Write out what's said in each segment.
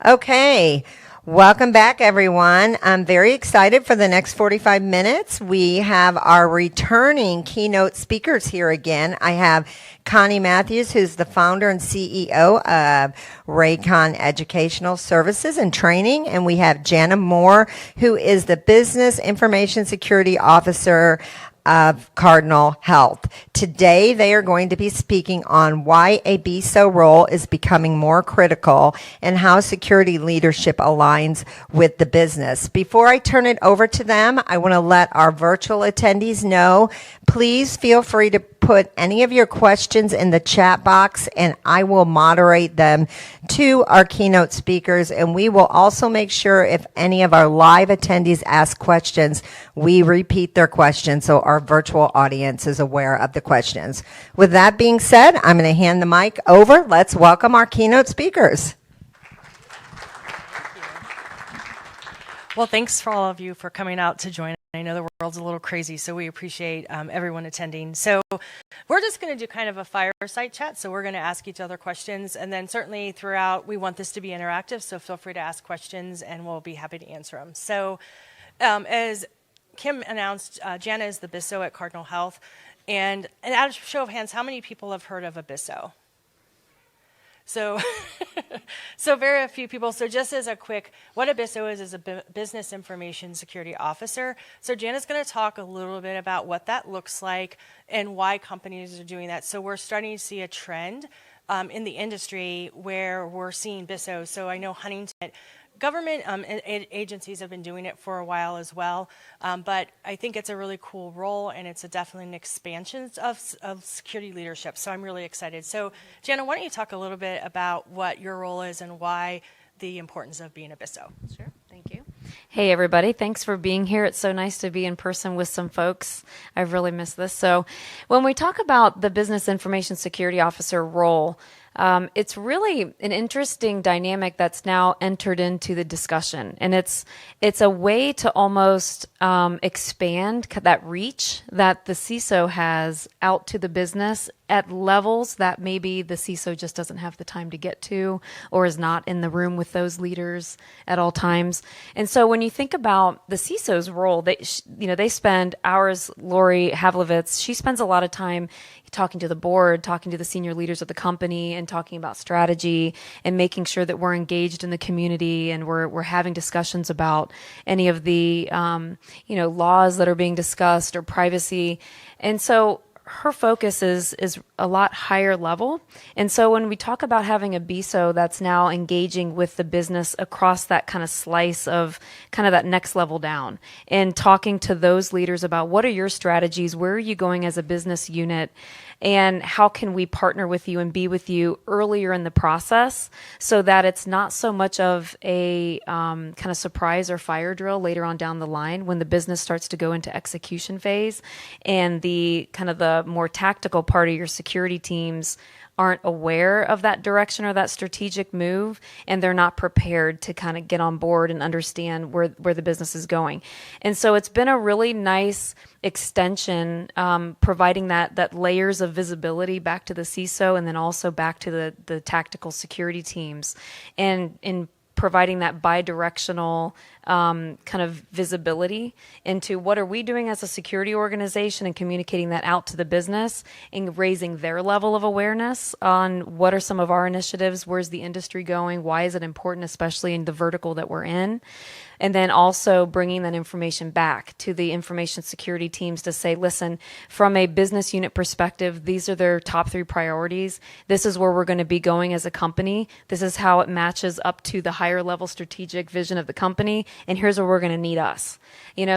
Okay, welcome back, everyone. I'm very excited for the next 45 minutes. We have our returning keynote speakers here again. I have Connie Matthews, who's the founder and CEO of ReynCon Educational Services and Training, and we have Jana Moore, who is the Business Information Security Officer of Cardinal Health. Today, they are going to be speaking on why a Biso role is becoming more critical and how security leadership aligns with the business. Before I turn it over to them, I want to let our virtual attendees know, please feel free to put any of your questions in the chat box and I will moderate them to our keynote speakers, and we will also make sure if any of our live attendees ask questions, we repeat their questions so our virtual audience is aware of the questions. With that being said, I'm going to hand the mic over. Let's welcome our keynote speakers. Well, thanks for all of you for coming out to join. I know the world's a little crazy, so we appreciate everyone attending. So we're just going to do kind of a fireside chat. So we're going to ask each other questions. And then certainly throughout, we want this to be interactive. So feel free to ask questions and we'll be happy to answer them. So as Kim announced, Jana is the Biso at Cardinal Health. And at a show of hands, how many people have heard of a Biso? So, so very few people. So just as a quick, what a Biso is a business information security officer. So Jana's going to talk a little bit about what that looks like and why companies are doing that. So we're starting to see a trend in the industry where we're seeing Bisos. So I know Huntington. Government agencies have been doing it for a while as well, but I think it's a really cool role and it's definitely an expansion of security leadership. So I'm really excited. So Jana, why don't you talk a little bit about what your role is and why the importance of being a Biso? Sure, thank you. Hey everybody, thanks for being here. It's so nice to be in person with some folks. I've really missed this. So when we talk about the Business Information Security Officer role, it's really an interesting dynamic that's now entered into the discussion. And it's a way to almost expand that reach that the CISO has out to the business at levels that maybe the CISO just doesn't have the time to get to or is not in the room with those leaders at all times. And so when you think about the CISO's role, they spend hours. Lori Havlovitz, she spends a lot of time talking to the board, talking to the senior leaders of the company, and talking about strategy and making sure that we're engaged in the community and we're having discussions about any of the laws that are being discussed or privacy. And so her focus is a lot higher level. And so when we talk about having a Biso that's now engaging with the business across that kind of slice of kind of that next level down and talking to those leaders about what are your strategies, where are you going as a business unit, and how can we partner with you and be with you earlier in the process so that it's not so much of a kind of surprise or fire drill later on down the line when the business starts to go into execution phase and the kind of the more tactical part of your security teams aren't aware of that direction or that strategic move, and they're not prepared to kind of get on board and understand where the business is going. And so it's been a really nice extension, providing that layers of visibility back to the CISO and then also back to the tactical security teams, and in providing that bi-directional kind of visibility into what are we doing as a security organization and communicating that out to the business and raising their level of awareness on what are some of our initiatives, where's the industry going, why is it important, especially in the vertical that we're in. And then also bringing that information back to the information security teams to say, listen, from a business unit perspective, these are their top 3 priorities. This is where we're going to be going as a company. This is how it matches up to the higher level strategic vision of the company. And here's where we're going to need us.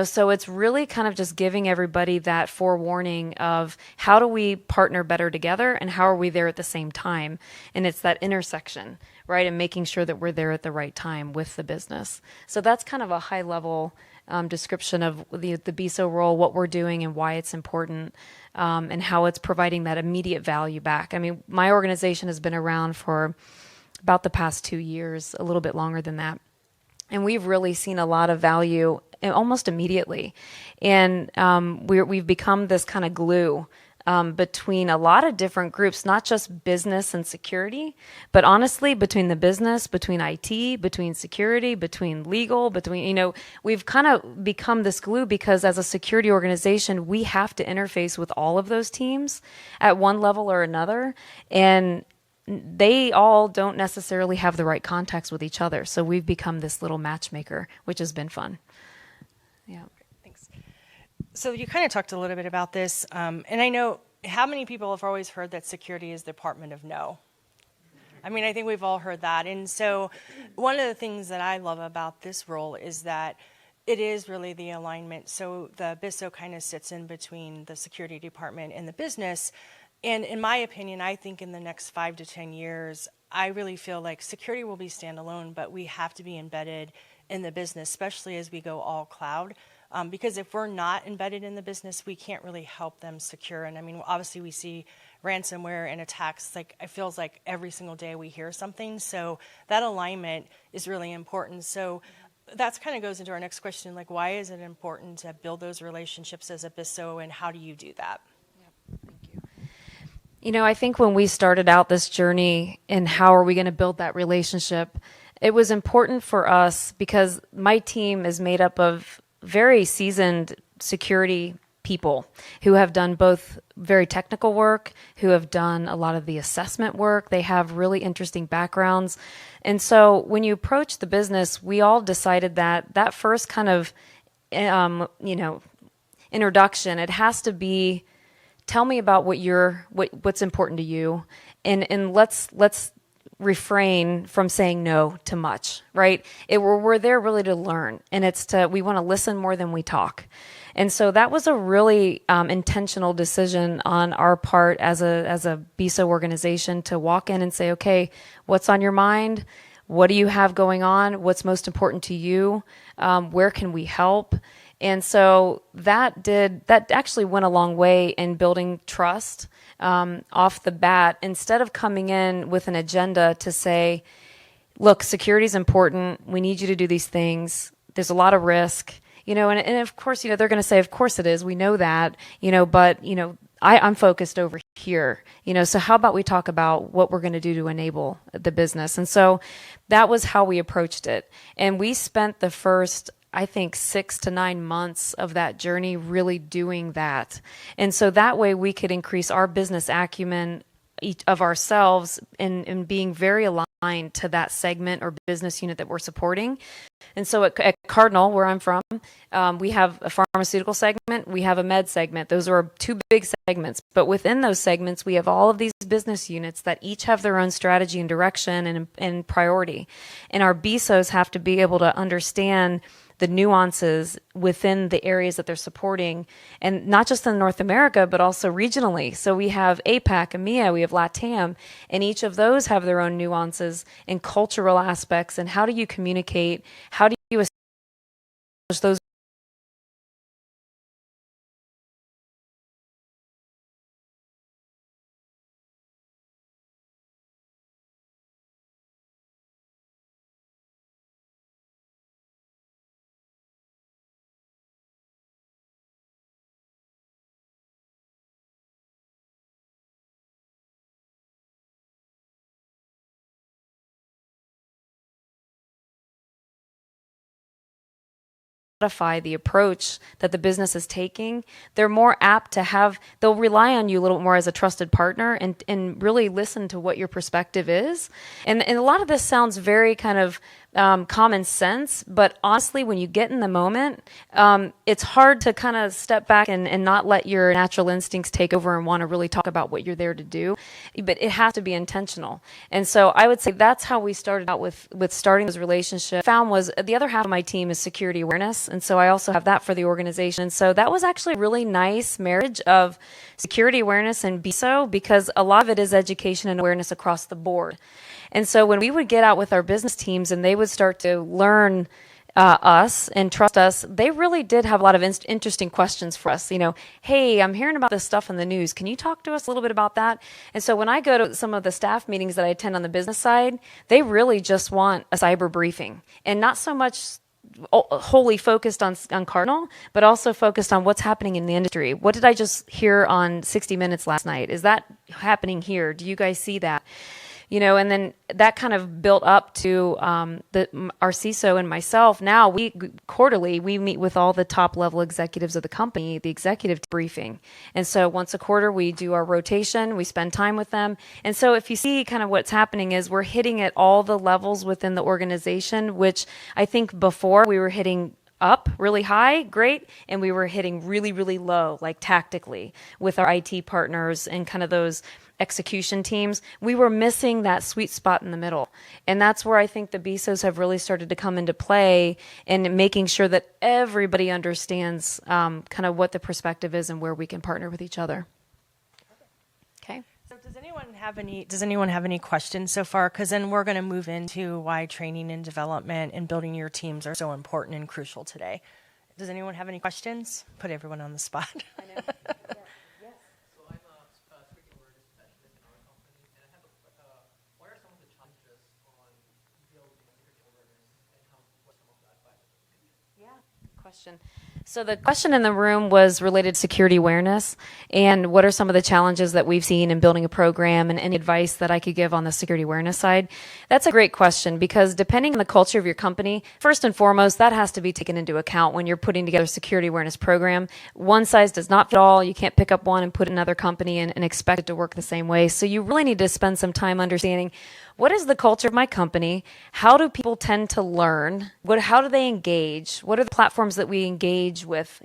So it's really kind of just giving everybody that forewarning of how do we partner better together and how are we there at the same time. And it's that intersection, right? And making sure that we're there at the right time with the business. So that's kind of a high level description of the Biso role, what we're doing and why it's important, and how it's providing that immediate value back. I mean, my organization has been around for about the past 2 years, a little bit longer than that. And we've really seen a lot of value almost immediately. And we've become this kind of glue between a lot of different groups, not just business and security, but honestly, between the business, between IT, between security, between legal, we've kind of become this glue because as a security organization, we have to interface with all of those teams at one level or another. And they all don't necessarily have the right contacts with each other. So we've become this little matchmaker, which has been fun. Yeah. Thanks. So you kind of talked a little bit about this, and I know how many people have always heard that security is the department of no. I mean, I think we've all heard that. And so one of the things that I love about this role is that it is really the alignment. So the Biso kind of sits in between the security department and the business. And in my opinion, I think in the next 5 to 10 years, I really feel like security will be standalone, but we have to be embedded in the business, especially as we go all cloud. Because if we're not embedded in the business, we can't really help them secure. And I mean, obviously we see ransomware and attacks, like it feels like every single day we hear something. So that alignment is really important. So that's kind of goes into our next question, like why is it important to build those relationships as a BISO, and how do you do that? I think when we started out this journey and how are we going to build that relationship, it was important for us because my team is made up of very seasoned security people who have done both very technical work, who have done a lot of the assessment work. They have really interesting backgrounds. And so when you approach the business, we all decided that first kind of, introduction, it has to be, tell me about what's important to you, and let's refrain from saying no to much, right? We're there really to learn, and we want to listen more than we talk. And so that was a really intentional decision on our part as a BISO organization to walk in and say, okay, what's on your mind? What do you have going on? What's most important to you? Where can we help? And so that actually went a long way in building trust off the bat, instead of coming in with an agenda to say, look, security is important. We need you to do these things. There's a lot of risk, and of course, they're going to say, of course it is. We know that, but, I'm focused over here, so how about we talk about what we're going to do to enable the business? And so that was how we approached it. And we spent the first, I think, 6 to 9 months of that journey really doing that. And so that way we could increase our business acumen of ourselves and being very aligned to that segment or business unit that we're supporting. And so at Cardinal, where I'm from, we have a pharmaceutical segment, we have a med segment. Those are 2 big segments. But within those segments, we have all of these business units that each have their own strategy and direction and priority. And our BISOs have to be able to understand the nuances within the areas that they're supporting, and not just in North America, but also regionally. So we have APAC, EMEA, we have LATAM, and each of those have their own nuances and cultural aspects. And how do you communicate? How do you establish those modify the approach that the business is taking? They're more apt to they'll rely on you a little more as a trusted partner and really listen to what your perspective is. And a lot of this sounds very kind of common sense, but honestly, when you get in the moment, it's hard to kind of step back and not let your natural instincts take over and want to really talk about what you're there to do. But it has to be intentional. And so I would say that's how we started out with starting those relationships. Found was the other half of my team is security awareness. And so I also have that for the organization. And so that was actually a really nice marriage of security awareness and BISO, because a lot of it is education and awareness across the board. And so when we would get out with our business teams and they would start to learn us and trust us, they really did have a lot of interesting questions for us. Hey, I'm hearing about this stuff in the news. Can you talk to us a little bit about that? And so when I go to some of the staff meetings that I attend on the business side, they really just want a cyber briefing and not so much wholly focused on Cardinal, but also focused on what's happening in the industry. What did I just hear on 60 Minutes last night? Is that happening here? Do you guys see that? And then that kind of built up to our CISO and myself. Now we quarterly meet with all the top level executives of the company, the executive briefing. And so once a quarter we do our rotation, we spend time with them. And so if you see kind of what's happening is we're hitting at all the levels within the organization, which I think before we were hitting up really high, great, and we were hitting really, really low, like tactically with our IT partners and kind of those execution teams. We were missing that sweet spot in the middle. And that's where I think the BISOs have really started to come into play in making sure that everybody understands kind of what the perspective is and where we can partner with each other. Okay. So does anyone have any questions so far? Because then we're going to move into why training and development and building your teams are so important and crucial today. Does anyone have any questions? Put everyone on the spot. I know. So I'm a security awareness specialist in our company, and I have what are some of the challenges on building security awareness and what some of the advice? Yeah, question. So the question in the room was related to security awareness and what are some of the challenges that we've seen in building a program and any advice that I could give on the security awareness side. That's a great question because depending on the culture of your company, first and foremost, that has to be taken into account when you're putting together a security awareness program. One size does not fit all. You can't pick up one and put it in another company and expect it to work the same way. So you really need to spend some time understanding what is the culture of my company? How do people tend to learn? How do they engage? What are the platforms that we engage with,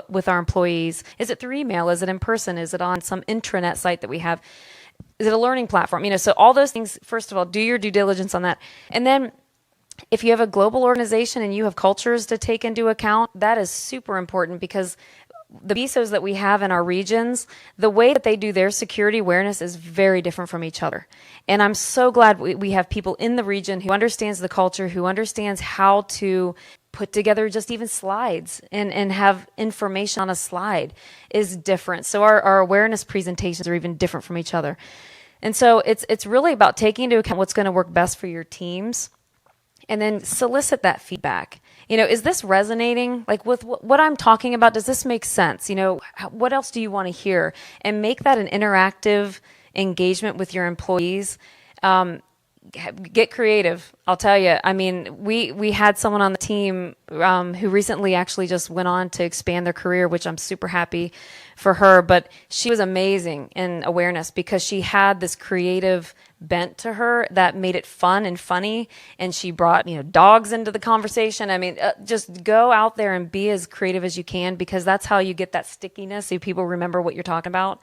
with our employees? Is it through email? Is it in person? Is it on some intranet site that we have? Is it a learning platform? So all those things, first of all, do your due diligence on that. And then if you have a global organization and you have cultures to take into account, that is super important because the BISOs that we have in our regions, the way that they do their security awareness is very different from each other. And I'm so glad we have people in the region who understands the culture, who understands how to put together just even slides and have information on a slide is different. So our awareness presentations are even different from each other. And so it's really about taking into account what's going to work best for your teams and then solicit that feedback. Is this resonating? Like with what I'm talking about, does this make sense? What else do you want to hear? And make that an interactive engagement with your employees. Get creative. I'll tell you. I mean, we had someone on the team who recently actually just went on to expand their career, which I'm super happy for her. But she was amazing in awareness because she had this creative bent to her that made it fun and funny. And she brought, dogs into the conversation. I mean, just go out there and be as creative as you can because that's how you get that stickiness so people remember what you're talking about.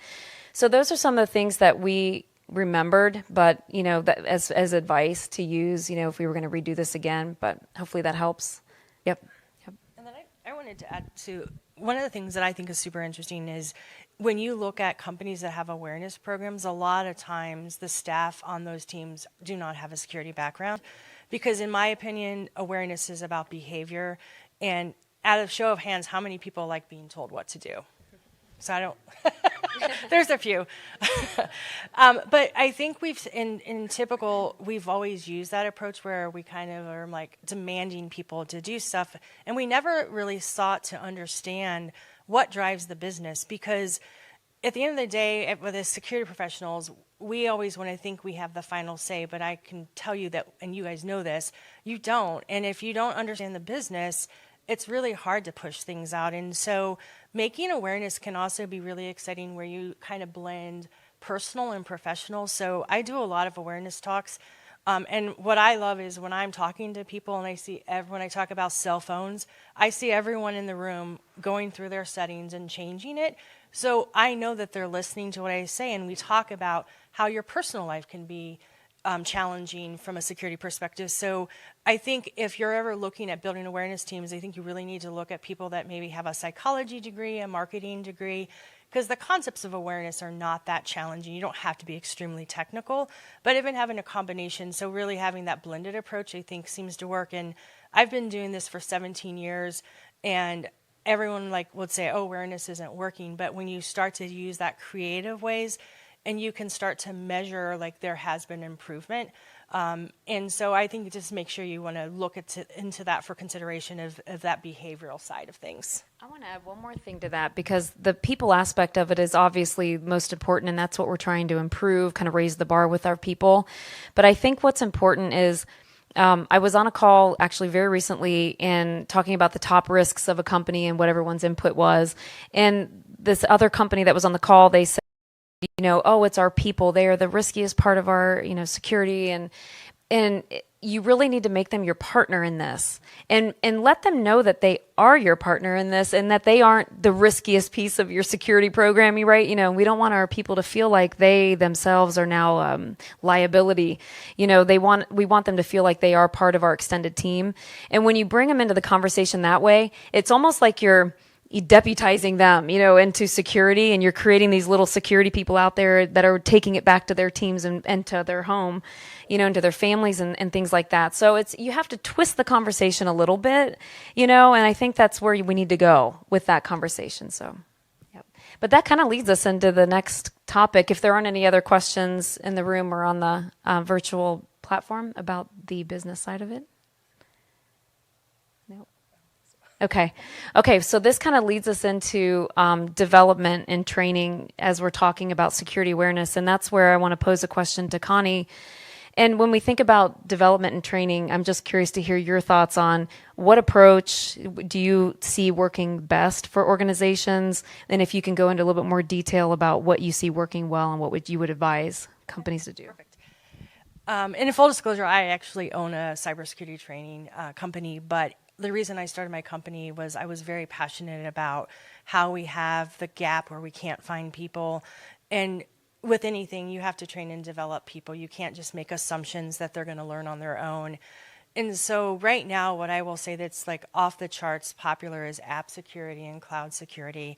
So those are some of the things that we remembered, but that as advice to use, if we were going to redo this again, but hopefully that helps. Yep. And then I wanted to add to one of the things that I think is super interesting is when you look at companies that have awareness programs, a lot of times the staff on those teams do not have a security background because in my opinion, awareness is about behavior and out of show of hands, how many people like being told what to do? So I don't, there's a few. But I think we've always used that approach where we kind of are like demanding people to do stuff. And we never really sought to understand what drives the business because at the end of the day, with the security professionals, we always want to think we have the final say, but I can tell you that, and you guys know this, you don't. And if you don't understand the business, it's really hard to push things out. And so making awareness can also be really exciting where you kind of blend personal and professional. So I do a lot of awareness talks. And what I love is when I'm talking to people and I see when I talk about cell phones, I see everyone in the room going through their settings and changing it. So I know that they're listening to what I say. And we talk about how your personal life can be challenging from a security perspective. So I think if you're ever looking at building awareness teams, I think you really need to look at people that maybe have a psychology degree, a marketing degree, because the concepts of awareness are not that challenging. You don't have to be extremely technical, but even having a combination, so really having that blended approach, I think seems to work. And I've been doing this for 17 years, and everyone would say, oh, awareness isn't working. But when you start to use that creative ways, and you can start to measure there has been improvement, And so I think just make sure you want to look into that for consideration of that behavioral side of things. I want to add one more thing to that, because the people aspect of it is obviously most important, and that's what we're trying to improve, kind of raise the bar with our people. But I think what's important is, I was on a call actually very recently and talking about the top risks of a company and what everyone's input was. And this other company that was on the call, they said, oh, it's our people. They are the riskiest part of our, security. And you really need to make them your partner in this, and let them know that they are your partner in this, and that they aren't the riskiest piece of your security program, right? We don't want our people to feel like they themselves are now liability. We want them to feel like they are part of our extended team. And when you bring them into the conversation that way, it's almost like you're deputizing them, into security, and you're creating these little security people out there that are taking it back to their teams and to their home, and to their families and things like that. So you have to twist the conversation a little bit, and I think that's where we need to go with that conversation. So, yep. But that kind of leads us into the next topic. If there aren't any other questions in the room or on the virtual platform about the business side of it. Okay, so this kind of leads us into development and training as we're talking about security awareness, and that's where I want to pose a question to Connie. And when we think about development and training, I'm just curious to hear your thoughts on what approach do you see working best for organizations, and if you can go into a little bit more detail about what you see working well and what you would advise companies to do. Perfect. And in full disclosure, I actually own a cybersecurity training company, but the reason I started my company was I was very passionate about how we have the gap where we can't find people. And with anything, you have to train and develop people. You can't just make assumptions that they're going to learn on their own. And so right now, what I will say that's like off the charts popular is app security and cloud security.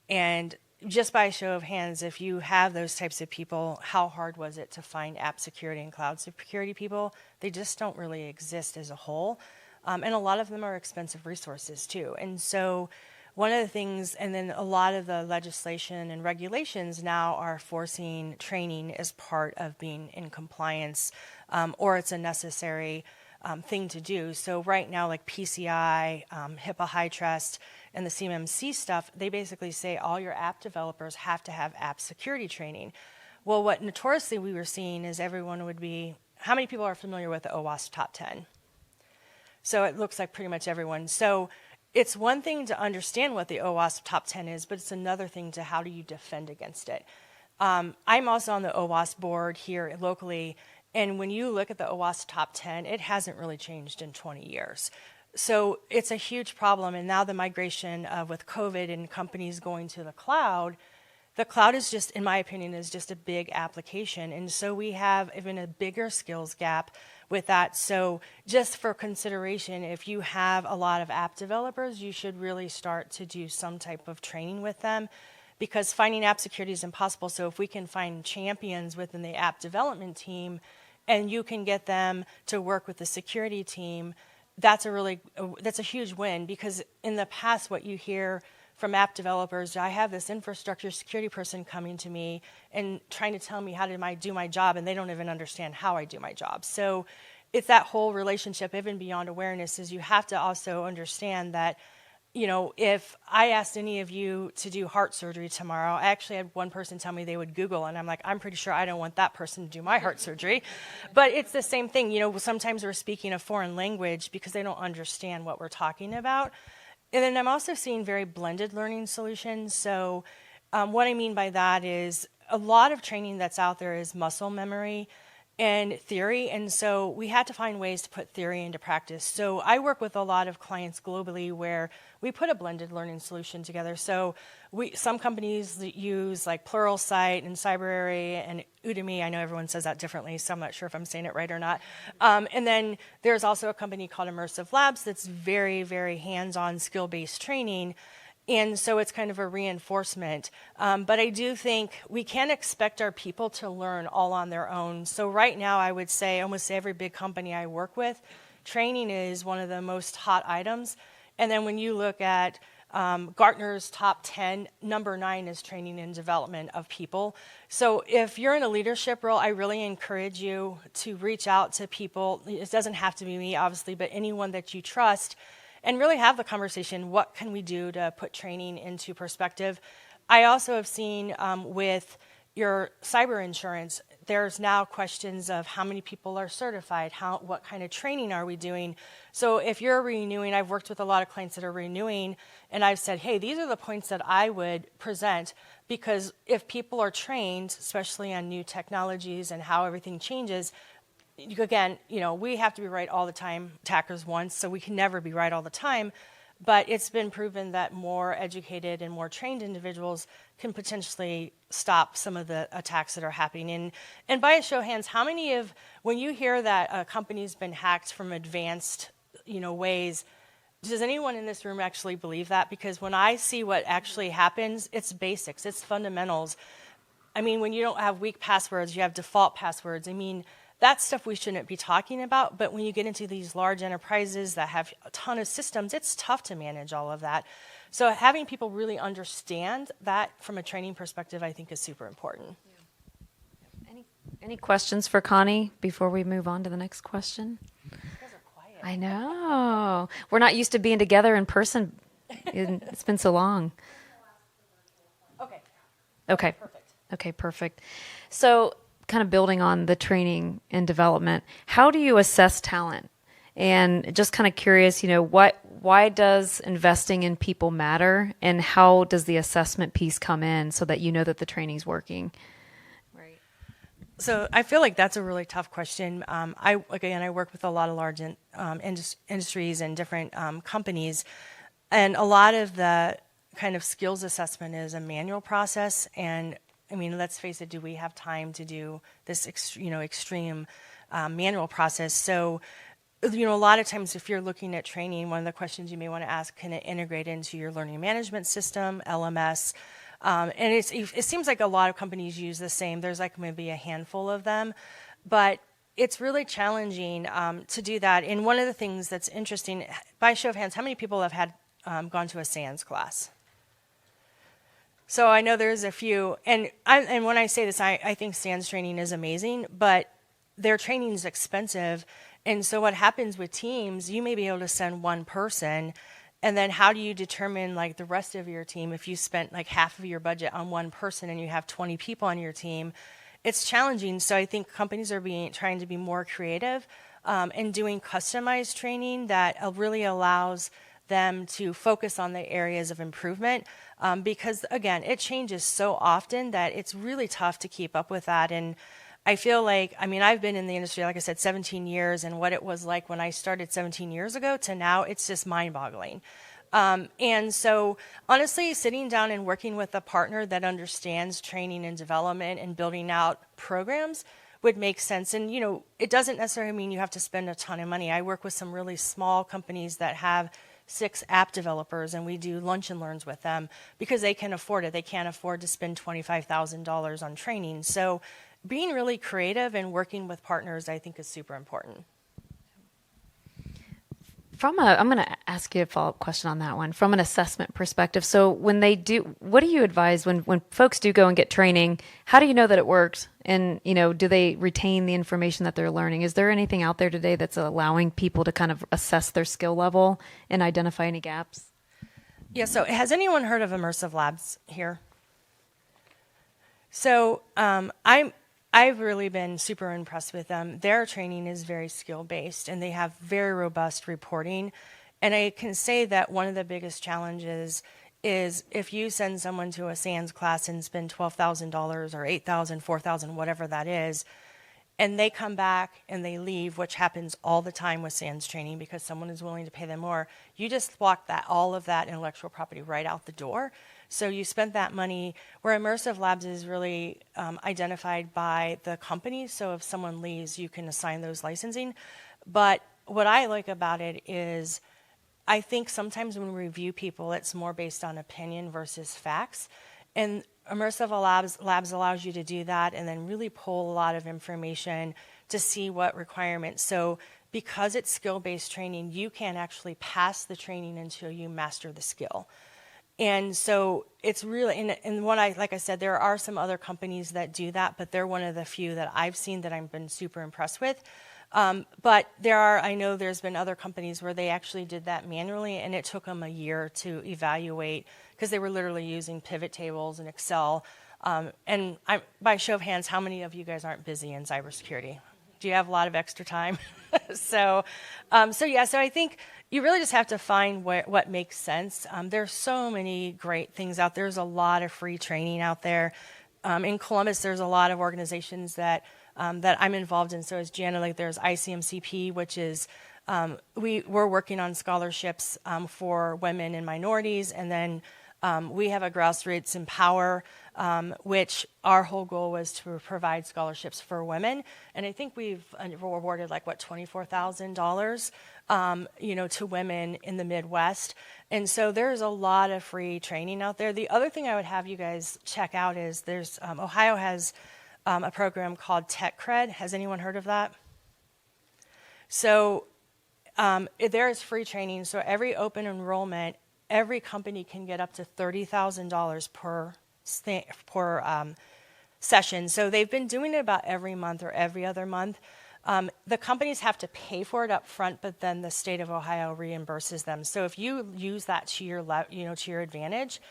And just by a show of hands, if you have those types of people, how hard was it to find app security and cloud security people? They just don't really exist as a whole. And a lot of them are expensive resources too. And so one of the things, and then a lot of the legislation and regulations now are forcing training as part of being in compliance, or it's a necessary thing to do. So right now, like PCI, HIPAA High Trust, and the CMMC stuff, they basically say all your app developers have to have app security training. Well, what notoriously we were seeing is everyone would be, how many people are familiar with the OWASP Top 10? So it looks like pretty much everyone. So it's one thing to understand what the OWASP Top 10 is, but it's another thing to how do you defend against it. I'm also on the OWASP board here locally, and when you look at the OWASP Top 10, it hasn't really changed in 20 years. So it's a huge problem, and now the migration with COVID and companies going to the cloud is just, in my opinion, is just a big application. And so we have even a bigger skills gap with that. So just for consideration, if you have a lot of app developers, you should really start to do some type of training with them, because finding app security is impossible. So if we can find champions within the app development team and you can get them to work with the security team, that's a huge win, because in the past what you hear from app developers, I have this infrastructure security person coming to me and trying to tell me how to do my job, and they don't even understand how I do my job. So it's that whole relationship, even beyond awareness, is you have to also understand that, if I asked any of you to do heart surgery tomorrow, I actually had one person tell me they would Google, and I'm like, I'm pretty sure I don't want that person to do my heart surgery. But it's the same thing. Sometimes we're speaking a foreign language because they don't understand what we're talking about. And then I'm also seeing very blended learning solutions. So what I mean by that is a lot of training that's out there is muscle memory and theory. And so we had to find ways to put theory into practice. So I work with a lot of clients globally where we put a blended learning solution together. So some companies that use like Pluralsight and CyberSecurity and Udemy. I know everyone says that differently, so I'm not sure if I'm saying it right or not. And then there's also a company called Immersive Labs that's very, very hands-on skill-based training. And so it's kind of a reinforcement. But I do think we can't expect our people to learn all on their own. So right now, I would say almost every big company I work with, training is one of the most hot items. And then when you look at Gartner's top 10, number 9 is training and development of people. So if you're in a leadership role, I really encourage you to reach out to people. It doesn't have to be me, obviously, but anyone that you trust, and really have the conversation. What can we do to put training into perspective? I also have seen with your cyber insurance, there's now questions of how many people are certified, what kind of training are we doing. So if you're renewing, I've worked with a lot of clients that are renewing, and I've said, hey, these are the points that I would present, because if people are trained, especially on new technologies and how everything changes, again, we have to be right all the time, attackers once, so we can never be right all the time. But it's been proven that more educated and more trained individuals can potentially stop some of the attacks that are happening. And by a show of hands, how many of, when you hear that a company's been hacked from advanced, ways, does anyone in this room actually believe that? Because when I see what actually happens, it's basics, it's fundamentals. I mean, when you don't have weak passwords, you have default passwords. I mean, that's stuff we shouldn't be talking about, but when you get into these large enterprises that have a ton of systems, it's tough to manage all of that. So having people really understand that from a training perspective, I think is super important. Yeah. Any questions for Connie before we move on to the next question? You guys are quiet. I know. We're not used to being together in person. It's been so long. Okay. Okay. Perfect. Okay, perfect. So kind of building on the training and development, how do you assess talent? And just kind of curious, why does investing in people matter, and how does the assessment piece come in so that you know that the training's working? Right. So I feel like that's a really tough question. I work with a lot of large industries and different companies, and a lot of the kind of skills assessment is a manual process. And I mean, let's face it, do we have time to do this extreme manual process? So, a lot of times if you're looking at training, one of the questions you may want to ask, can it integrate into your learning management system, LMS? And it seems like a lot of companies use the same. There's like maybe a handful of them, but it's really challenging to do that. And one of the things that's interesting, by show of hands, how many people have had gone to a SANS class? So I know there's a few, and when I say this, I think SANS training is amazing, but their training is expensive. And so what happens with teams, you may be able to send one person, and then how do you determine like the rest of your team if you spent like half of your budget on one person and you have 20 people on your team? It's challenging. So I think companies are trying to be more creative and doing customized training that really allows them to focus on the areas of improvement because, again, it changes so often that it's really tough to keep up with that. And I feel like, I've been in the industry, like I said, 17 years, and what it was like when I started 17 years ago to now, it's just mind-boggling. And so, honestly, sitting down and working with a partner that understands training and development and building out programs would make sense. And, it doesn't necessarily mean you have to spend a ton of money. I work with some really small companies that have 6 app developers, and we do lunch and learns with them because they can afford it. They can't afford to spend $25,000 on training. So being really creative and working with partners, I think, is super important. I'm going to ask you a follow-up question on that one. From an assessment perspective, so when they do, what do you advise when folks do go and get training? How do you know that it works? And, do they retain the information that they're learning? Is there anything out there today that's allowing people to kind of assess their skill level and identify any gaps? Yeah, so has anyone heard of Immersive Labs here? So I've really been super impressed with them. Their training is very skill-based, and they have very robust reporting. And I can say that one of the biggest challenges is if you send someone to a SANS class and spend $12,000 or $8,000, $4,000, whatever that is, and they come back and they leave, which happens all the time with SANS training because someone is willing to pay them more, you just walk all of that intellectual property right out the door. So you spent that money, where Immersive Labs is really identified by the company. So if someone leaves, you can assign those licensing. But what I like about it is I think sometimes when we review people, it's more based on opinion versus facts. And Immersive Labs allows you to do that and then really pull a lot of information to see what requirements. So because it's skill-based training, you can actually pass the training until you master the skill. And so it's really, and like I said, there are some other companies that do that, but they're one of the few that I've seen that I've been super impressed with. But I know there's been other companies where they actually did that manually, and it took them a year to evaluate because they were literally using pivot tables and Excel. And by show of hands, how many of you guys aren't busy in cybersecurity? Do you have a lot of extra time? So I think you really just have to find what makes sense. There's so many great things out there. There's a lot of free training out there. In Columbus, there's a lot of organizations that I'm involved in. So as Jana, like there's ICMCP, which is we're working on scholarships for women and minorities, and then we have a Grassroots Empower, which our whole goal was to provide scholarships for women, and I think we've awarded like $24,000, to women in the Midwest, and so there's a lot of free training out there. The other thing I would have you guys check out is there's Ohio has a program called Tech Cred. Has anyone heard of that? So there is free training. So every open enrollment, every company can get up to $30,000 per session. So they've been doing it about every month or every other month. The companies have to pay for it up front, but then the state of Ohio reimburses them. So if you use that to your to your advantage,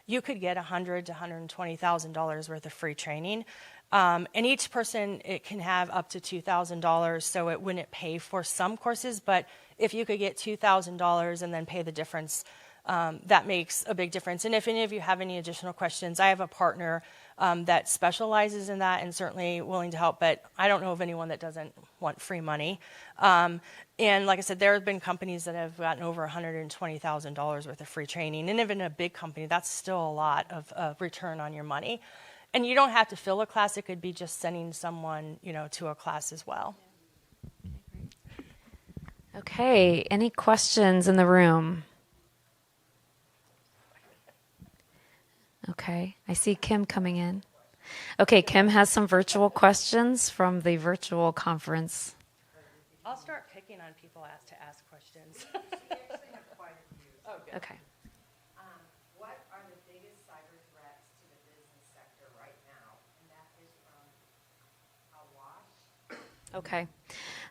you could get $100,000 to $120,000 worth of free training. And each person, it can have up to $2,000, so it wouldn't pay for some courses, but if you could get $2,000 and then pay the difference, that makes a big difference. And if any of you have any additional questions, I have a partner that specializes in that and certainly willing to help, but I don't know of anyone that doesn't want free money. And like I said, there have been companies that have gotten over $120,000 worth of free training, and even a big company, that's still a lot of return on your money. And you don't have to fill a class. It could be just sending someone, to a class as well. Okay, any questions in the room? Okay, I see Kim coming in. Okay, Kim has some virtual questions from the virtual conference. I'll start picking on people to ask questions. Okay. What are the biggest cyber threats to the business sector right now? And that is from Awash. Okay.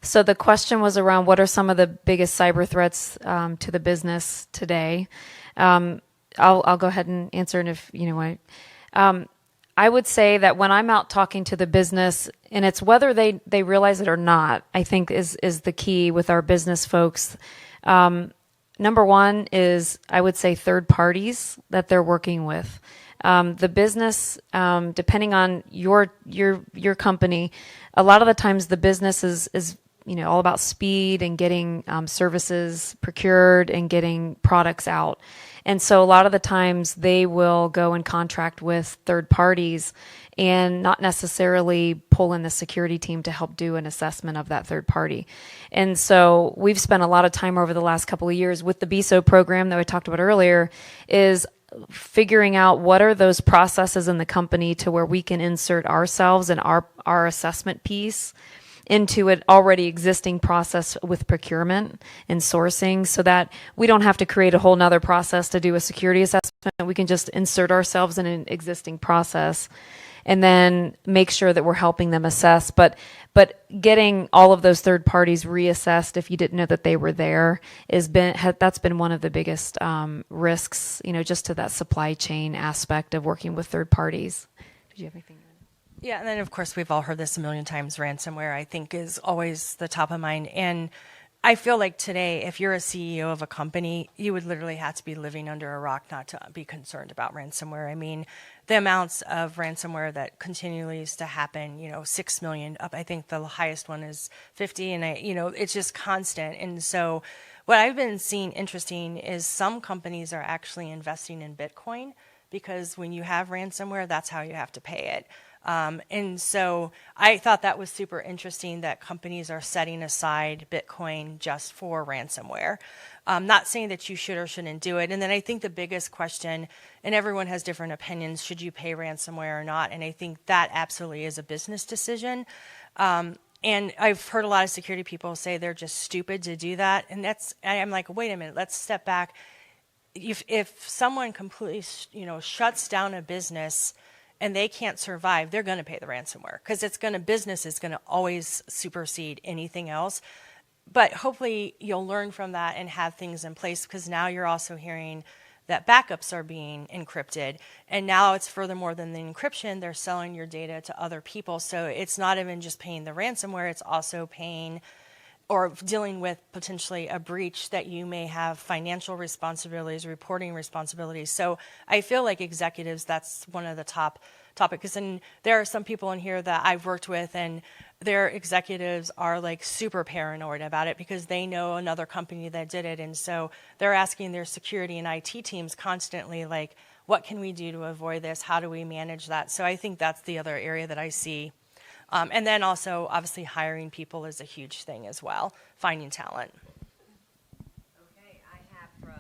So the question was around what are some of the biggest cyber threats to the business today? I'll go ahead and answer it if you know what. I would say that when I'm out talking to the business, and it's whether they realize it or not, I think is the key with our business folks. Number one is, I would say, third parties that they're working with. The business, depending on your company, a lot of the times the business is all about speed and getting services procured and getting products out. And so a lot of the times they will go and contract with third parties and not necessarily pull in the security team to help do an assessment of that third party. And so we've spent a lot of time over the last couple of years with the Biso program that I talked about earlier, is figuring out what are those processes in the company to where we can insert ourselves and our assessment piece into an already existing process with procurement and sourcing, so that we don't have to create a whole nother process to do a security assessment. We can just insert ourselves in an existing process and then make sure that we're helping them assess. But getting all of those third parties reassessed, if you didn't know that they were there, that's been one of the biggest risks, just to that supply chain aspect of working with third parties. Did you have anything? Yeah, and then of course we've all heard this a million times. Ransomware, I think, is always the top of mind. And I feel like today, if you're a CEO of a company, you would literally have to be living under a rock not to be concerned about ransomware. I mean, the amounts of ransomware that continues to happen, 6 million up. I think the highest one is 50, and it's just constant. And so what I've been seeing interesting is some companies are actually investing in Bitcoin, because when you have ransomware, that's how you have to pay it. And so I thought that was super interesting that companies are setting aside Bitcoin just for ransomware. Not saying that you should or shouldn't do it. And then I think the biggest question, and everyone has different opinions, should you pay ransomware or not? And I think that absolutely is a business decision. And I've heard a lot of security people say they're just stupid to do that. And I'm like, wait a minute, let's step back. if someone completely, shuts down a business and they can't survive, they're going to pay the ransomware because business is going to always supersede anything else. But hopefully you'll learn from that and have things in place, because now you're also hearing that backups are being encrypted. And now it's furthermore than the encryption, they're selling your data to other people. So it's not even just paying the ransomware, it's also paying or dealing with potentially a breach that you may have financial responsibilities, reporting responsibilities. So I feel like executives, that's one of the top topics. And there are some people in here that I've worked with, and their executives are like super paranoid about it because they know another company that did it. And so they're asking their security and IT teams constantly, like, what can we do to avoid this? How do we manage that? So I think that's the other area that I see. And then also, obviously, hiring people is a huge thing as well, finding talent. Okay, I have from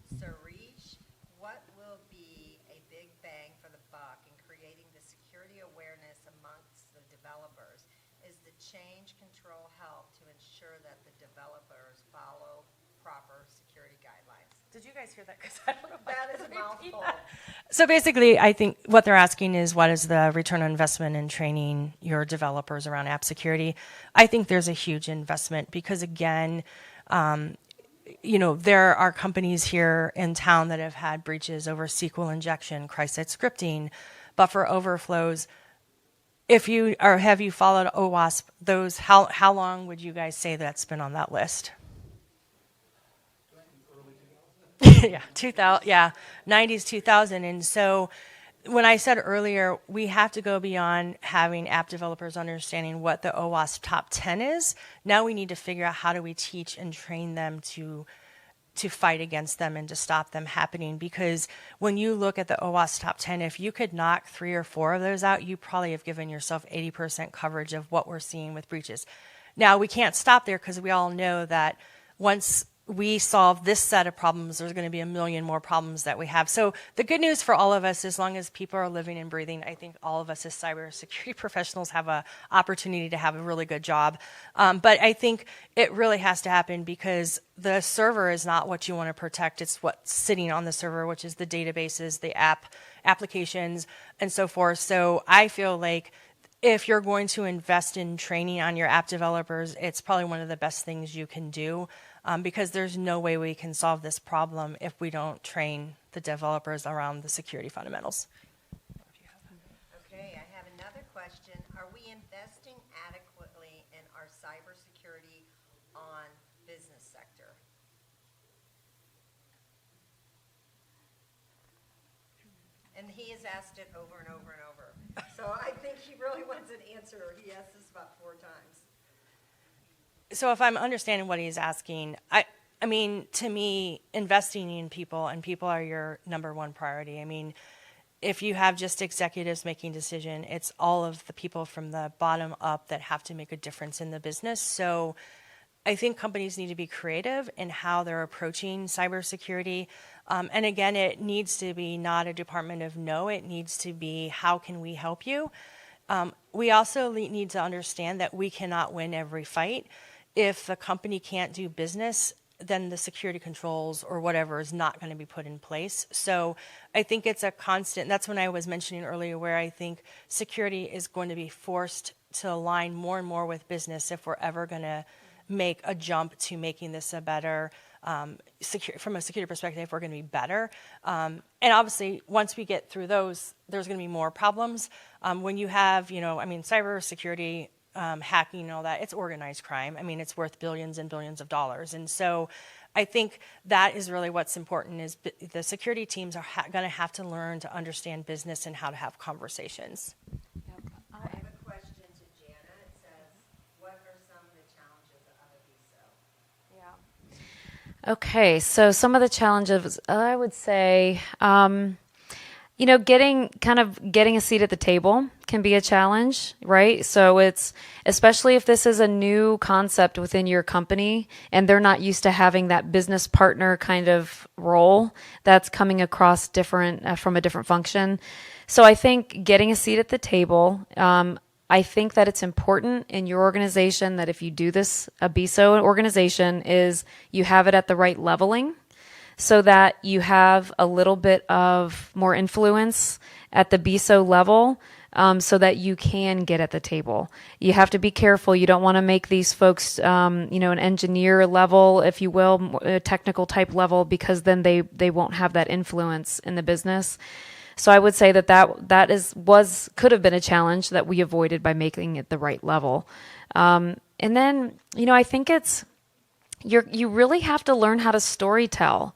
Sarish, what will be a big bang for the buck in creating the security awareness amongst the developers? Is the change control help to ensure that the developers follow proper security guidelines? Did you guys hear that? Because I don't know if That is a mouthful. So basically, I think what they're asking is, what is the return on investment in training your developers around app security? I think there's a huge investment because, again, there are companies here in town that have had breaches over SQL injection, cross-site scripting, buffer overflows. Have you followed OWASP? How long would you guys say that's been on that list? Yeah, 2000, yeah, 90s, 2000. And so when I said earlier, we have to go beyond having app developers understanding what the OWASP top 10 is. Now we need to figure out how do we teach and train them to fight against them and to stop them happening. Because when you look at the OWASP top 10, if you could knock 3 or 4 of those out, you probably have given yourself 80% coverage of what we're seeing with breaches. Now, we can't stop there because we all know that once we solve this set of problems, there's going to be a million more problems that we have. So the good news for all of us, as long as people are living and breathing, I think all of us as cybersecurity professionals have an opportunity to have a really good job. But I think it really has to happen because the server is not what you want to protect. It's what's sitting on the server, which is the databases, the applications, and so forth. So I feel like if you're going to invest in training on your app developers, it's probably one of the best things you can do. Because there's no way we can solve this problem if we don't train the developers around the security fundamentals. Okay, I have another question. Are we investing adequately in our cybersecurity on business sector? And he has asked it over and over and over. So I think he really wants an answer. He asked this about 4 times. So if I'm understanding what he's asking, I mean, to me, investing in people, and people are your number one priority. I mean, if you have just executives making decision, it's all of the people from the bottom up that have to make a difference in the business. So I think companies need to be creative in how they're approaching cybersecurity. And again, it needs to be not a department of no, it needs to be how can we help you? We also need to understand that we cannot win every fight. If the company can't do business, then the security controls or whatever is not going to be put in place. So I think it's a constant. That's when I was mentioning earlier where I think security is going to be forced to align more and more with business if we're ever going to make a jump to making this a better, from a security perspective, we're going to be better. And obviously, once we get through those, there's going to be more problems. When you have, cybersecurity, hacking and all that, it's organized crime. I mean, it's worth billions and billions of dollars. And so I think that is really what's important is the security teams are going to have to learn to understand business and how to have conversations. I have a question to Jana. It says, what are some of the challenges of a Biso? Yeah. Okay, so some of the challenges, I would say, getting a seat at the table can be a challenge, right? So it's, especially if this is a new concept within your company and they're not used to having that business partner kind of role that's coming across different, from a different function. So I think getting a seat at the table, I think that it's important in your organization that if you do this, a Biso organization, is you have it at the right leveling. so that you have a little bit of more influence at the Biso level, so that you can get at the table. You have to be careful. You don't want to make these folks, an engineer level, if you will, a technical type level, because then they won't have that influence in the business. So I would say that could have been a challenge that we avoided by making it the right level. And then, I think you really have to learn how to story tell.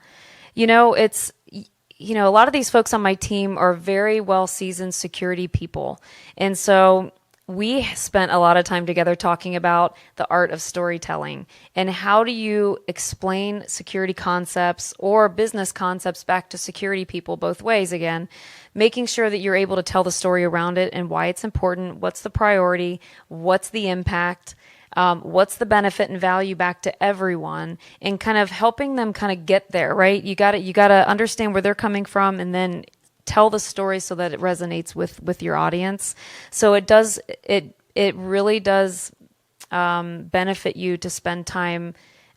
A lot of these folks on my team are very well seasoned security people. And so we spent a lot of time together talking about the art of storytelling and how do you explain security concepts or business concepts back to security people both ways again, making sure that you're able to tell the story around it and why it's important, what's the priority, what's the impact, what's the benefit and value back to everyone, and kind of helping them kind of get there, right? You got to understand where they're coming from and then tell the story so that it resonates with your audience. So it really does benefit you to spend time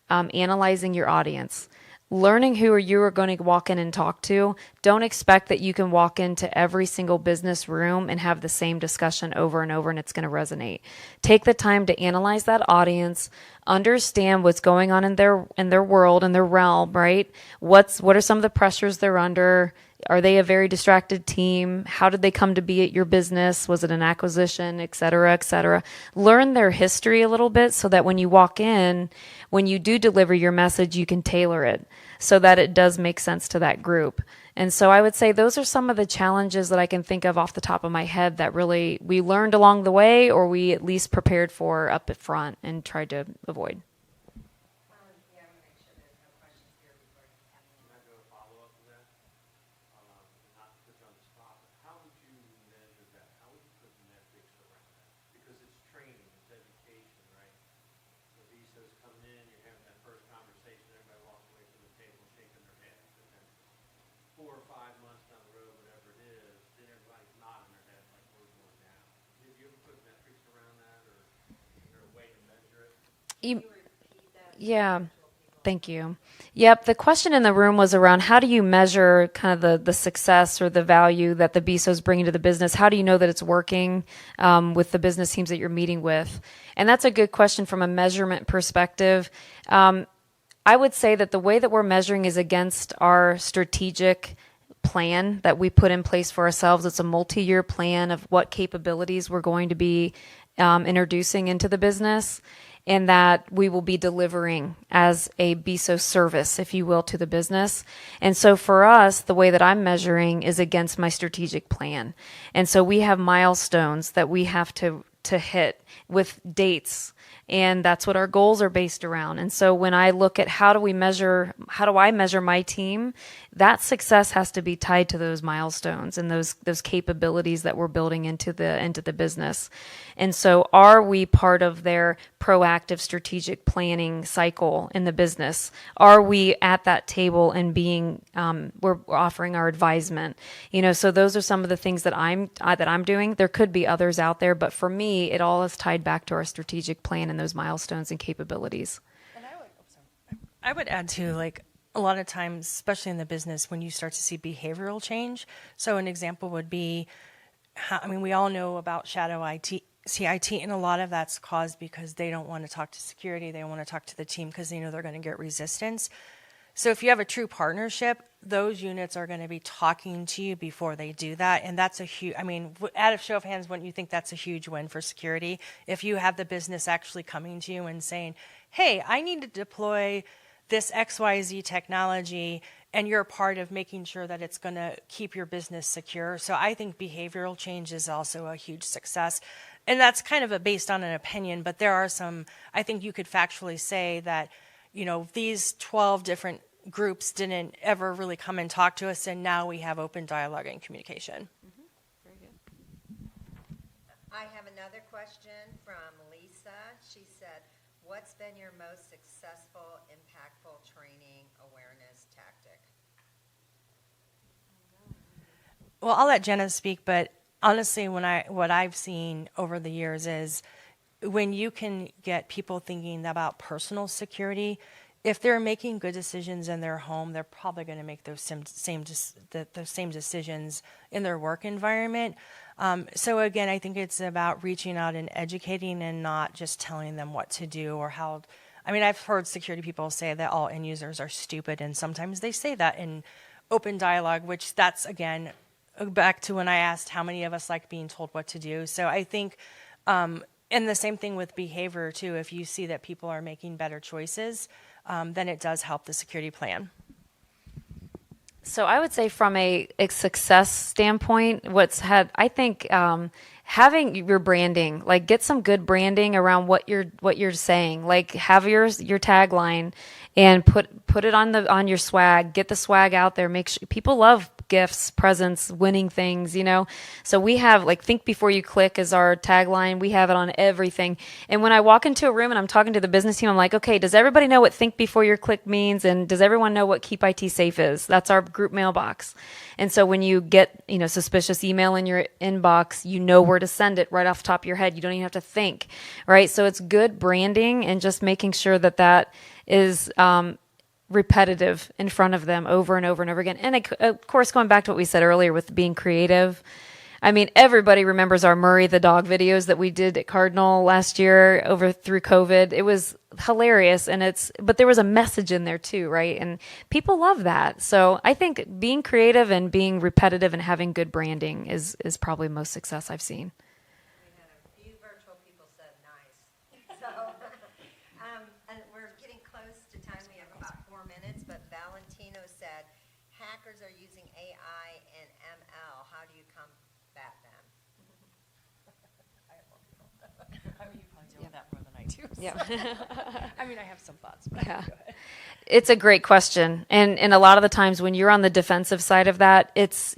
analyzing your audience, learning who you are going to walk in and talk to. Don't expect that you can walk into every single business room and have the same discussion over and over and it's going to resonate. Take the time to analyze that audience, understand what's going on in their world, in their realm, right? What are some of the pressures they're under? Are they a very distracted team? How did they come to be at your business? Was it an acquisition, et cetera, et cetera? Learn their history a little bit so that when you walk in, when you do deliver your message, you can tailor it so that it does make sense to that group. And so I would say those are some of the challenges that I can think of off the top of my head that really we learned along the way, or we at least prepared for up at front and tried to avoid. Yeah, thank you. Yep, the question in the room was around how do you measure kind of the success or the value that the BISO is bringing to the business? How do you know that it's working with the business teams that you're meeting with? And that's a good question from a measurement perspective. I would say that the way that we're measuring is against our strategic plan that we put in place for ourselves. It's a multi-year plan of what capabilities we're going to be introducing into the business, and that we will be delivering as a BISO service, if you will, to the business. And so for us, the way that I'm measuring is against my strategic plan. And so we have milestones that we have to hit with dates, and that's what our goals are based around. And so when I look at how do I measure my team, that success has to be tied to those milestones and those capabilities that we're building into the business. And so are we part of their proactive strategic planning cycle in the business? Are we at that table and we're offering our advisement? So those are some of the things that I'm doing. There could be others out there, but for me, it all is tied back to our strategic plan and those milestones and capabilities. And I would add too, like a lot of times, especially in the business, when you start to see behavioral change. So an example would be, we all know about shadow CIT, and a lot of that's caused because they don't want to talk to security. They want to talk to the team because they know they're going to get resistance. So if you have a true partnership, those units are going to be talking to you before they do that. And that's a huge, out of show of hands, wouldn't you think that's a huge win for security? If you have the business actually coming to you and saying, hey, I need to deploy this XYZ technology, and you're a part of making sure that it's going to keep your business secure. So I think behavioral change is also a huge success. And that's kind of based on an opinion, but there are some, I think you could factually say that, these 12 different groups didn't ever really come and talk to us, and now we have open dialogue and communication. Mm-hmm. Very good. I have another question from Lisa. She said, what's been your most successful, impactful training awareness tactic? Well, I'll let Jana speak, but honestly, what I've seen over the years is when you can get people thinking about personal security, if they're making good decisions in their home, they're probably going to make those same decisions in their work environment. So again, I think it's about reaching out and educating and not just telling them what to do or how. I mean, I've heard security people say that all end users are stupid, and sometimes they say that in open dialogue, which that's, again, back to when I asked how many of us like being told what to do. So I think, and the same thing with behavior too, if you see that people are making better choices, then it does help the security plan. So I would say from a success standpoint, I think having your branding, like get some good branding around what you're saying, like have your tagline and put it on your swag, get the swag out there. Make sure people love gifts, presents, winning things, So we have like think before you click is our tagline. We have it on everything. And when I walk into a room and I'm talking to the business team, I'm like, okay, does everybody know what think before you click means? And does everyone know what keep IT safe is? That's our group mailbox. And so when you get, suspicious email in your inbox, you know where to send it right off the top of your head. You don't even have to think, right? So it's good branding and just making sure that is, repetitive in front of them over and over and over again. And of course, going back to what we said earlier with being creative, I mean, everybody remembers our Murray the dog videos that we did at Cardinal last year through COVID. It was hilarious, but there was a message in there too, right? And people love that. So I think being creative and being repetitive and having good branding is probably most success I've seen. We had a few virtual people said nice. So, and we're getting close to time. We have about 4 minutes, but Valentino said, hackers are using AI and ML. How do you combat them? I mean, you probably deal with that more than I do. So. Yeah. I mean, I have some thoughts, but Yeah. go ahead. It's a great question. And a lot of the times when you're on the defensive side of that, it's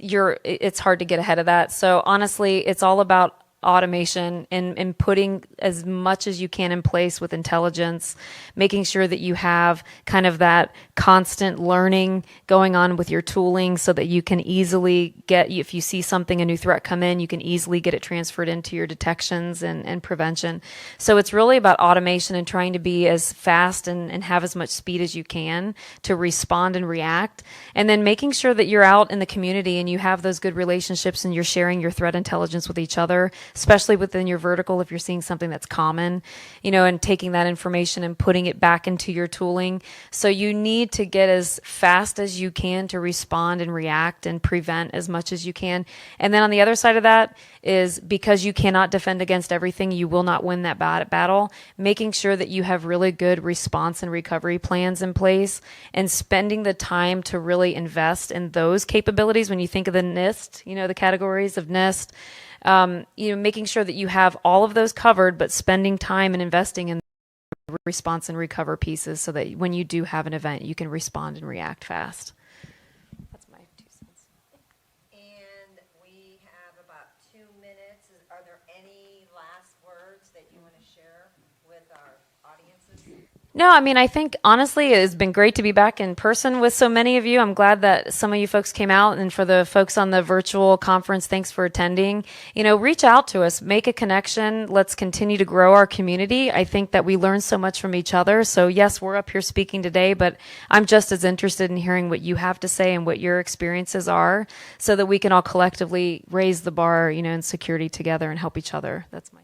hard to get ahead of that. So honestly, it's all about automation and putting as much as you can in place with intelligence, making sure that you have kind of that constant learning going on with your tooling so that you can easily if you see something, a new threat come in, you can easily get it transferred into your detections and prevention. So it's really about automation and trying to be as fast and have as much speed as you can to respond and react. And then making sure that you're out in the community and you have those good relationships and you're sharing your threat intelligence with each other, especially within your vertical if you're seeing something that's common, and taking that information and putting it back into your tooling. So you need to get as fast as you can to respond and react and prevent as much as you can. And then on the other side of that is because you cannot defend against everything, you will not win that battle, making sure that you have really good response and recovery plans in place and spending the time to really invest in those capabilities. When you think of the NIST, the categories of NIST, making sure that you have all of those covered, but spending time and investing in response and recover pieces so that when you do have an event, you can respond and react fast. That's my 2 cents. And we have about 2 minutes. Are there any last words that you want to share with our audiences? No, I mean, I think honestly, it has been great to be back in person with so many of you. I'm glad that some of you folks came out, and for the folks on the virtual conference, thanks for attending. Reach out to us, make a connection. Let's continue to grow our community. I think that we learn so much from each other. So yes, we're up here speaking today, but I'm just as interested in hearing what you have to say and what your experiences are so that we can all collectively raise the bar, in security together and help each other. That's my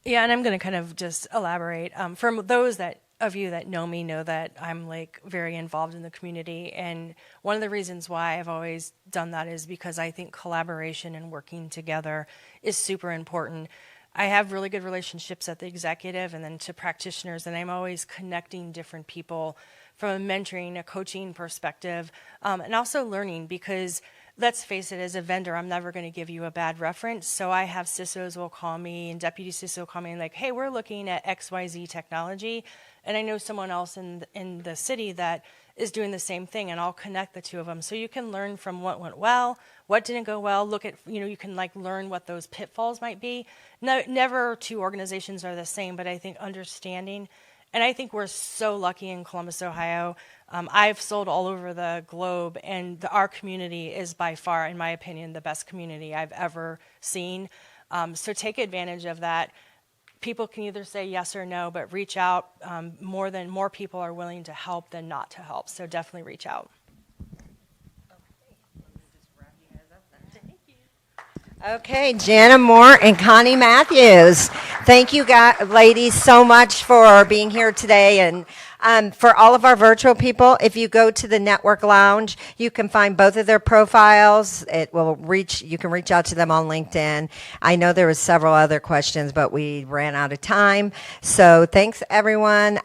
Yeah, and I'm going to kind of just elaborate. For those of you that know me know that I'm very involved in the community. And one of the reasons why I've always done that is because I think collaboration and working together is super important. I have really good relationships at the executive and then to practitioners, and I'm always connecting different people from a mentoring, a coaching perspective, and also learning because let's face it, as a vendor, I'm never going to give you a bad reference. So I have CISOs will call me and deputy CISO will call me and like, hey, we're looking at XYZ technology. And I know someone else in the city that is doing the same thing, and I'll connect the two of them. So you can learn from what went well, what didn't go well, look at, you can learn what those pitfalls might be. No, never two organizations are the same, but I think understanding, and I think we're so lucky in Columbus, Ohio. I've sold all over the globe, and our community is by far, in my opinion, the best community I've ever seen. So take advantage of that. people can either say yes or no, but reach out. More people are willing to help than not to help. So definitely reach out. Okay, Jana Moore and Connie Matthews. Thank you, ladies, so much for being here today. And for all of our virtual people, if you go to the Network Lounge, you can find both of their profiles. You can reach out to them on LinkedIn. I know there was several other questions, but we ran out of time. So thanks, everyone.